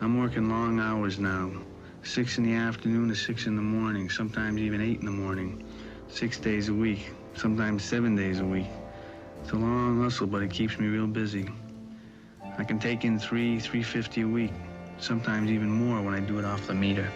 I'm working long hours now. 6 in the afternoon to 6 in the morning, sometimes even 8 in the morning. 6 days a week, sometimes 7 days a week. It's a long hustle, but it keeps me real busy. I can take in $350 a week, sometimes even more when I do it off the meter.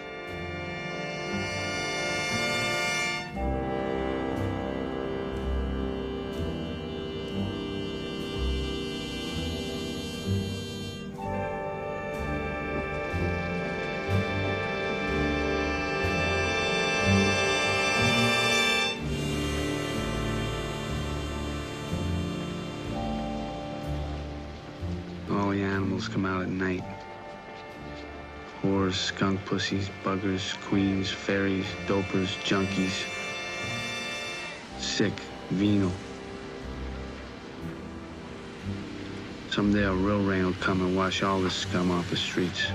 All the animals come out at night. Whores, skunk pussies, buggers, queens, fairies, dopers, junkies. Sick, venal. Someday a real rain will come and wash all this scum off the streets.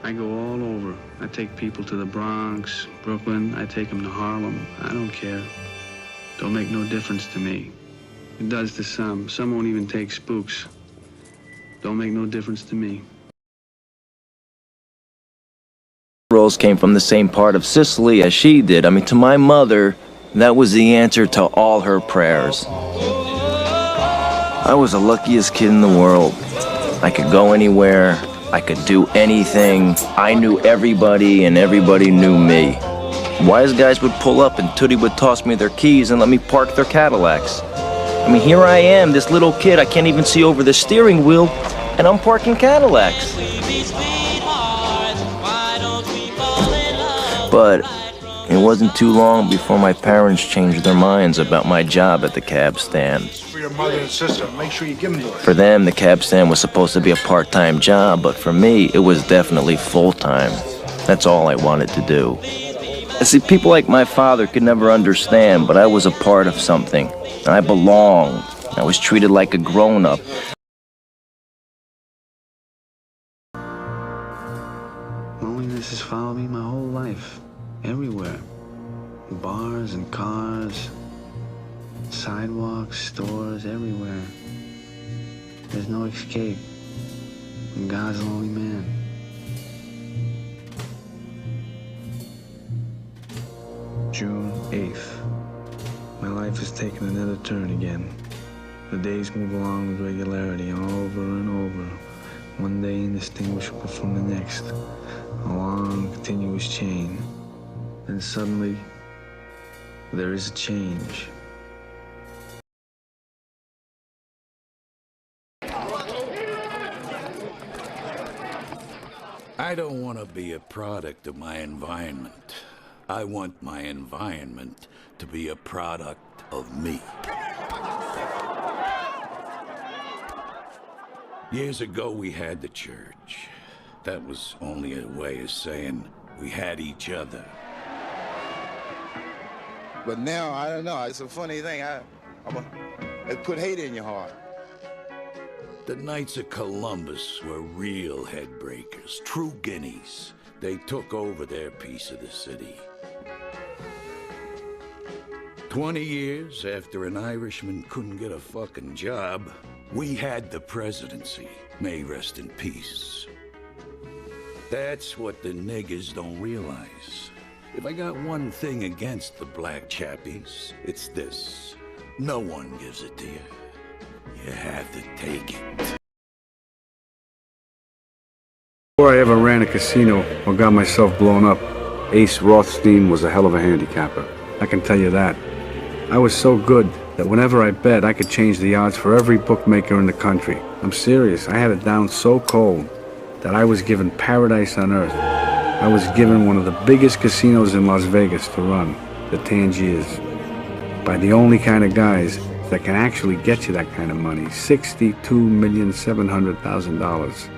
I go all over. I take people to the Bronx, Brooklyn. I take them to Harlem. I don't care. Don't make no difference to me. It does to some. Some won't even take spooks. Don't make no difference to me. Rose came from the same part of Sicily as she did. I mean, to my mother, that was the answer to all her prayers. I was the luckiest kid in the world. I could go anywhere. I could do anything. I knew everybody and everybody knew me. Wise guys would pull up and Tootie would toss me their keys and let me park their Cadillacs. I mean, here I am, this little kid, I can't even see over the steering wheel, and I'm parking Cadillacs. But it wasn't too long before my parents changed their minds about my job at the cab stand. For your mother and sister, make sure you give them to her. For them, the cab stand was supposed to be a part-time job, but for me, it was definitely full-time. That's all I wanted to do. I see, people like my father could never understand, but I was a part of something. I belonged. I was treated like a grown-up. Loneliness has followed me my whole life. Everywhere. Bars and cars. Sidewalks, stores, everywhere. There's no escape. I'm God's lonely man. June 8th. My life has taken another turn again. The days move along with regularity, over and over. One day indistinguishable from the next. A long, continuous chain. Then suddenly, there is a change. I don't want to be a product of my environment. I want my environment to be a product of me. Years ago, we had the church. That was only a way of saying we had each other. But now, I don't know, it's a funny thing. It put hate in your heart. The Knights of Columbus were real headbreakers, true guineas. They took over their piece of the city. 20 years after an Irishman couldn't get a fucking job, we had the presidency. May rest in peace. That's what the niggers don't realize. If I got one thing against the black chappies, it's this. No one gives it to you. You have to take it. Before I ever ran a casino or got myself blown up, Ace Rothstein was a hell of a handicapper. I can tell you that. I was so good that whenever I bet, I could change the odds for every bookmaker in the country. I'm serious. I had it down so cold that I was given paradise on earth. I was given one of the biggest casinos in Las Vegas to run, the Tangiers, by the only kind of guys that can actually get you that kind of money, $62,700,000.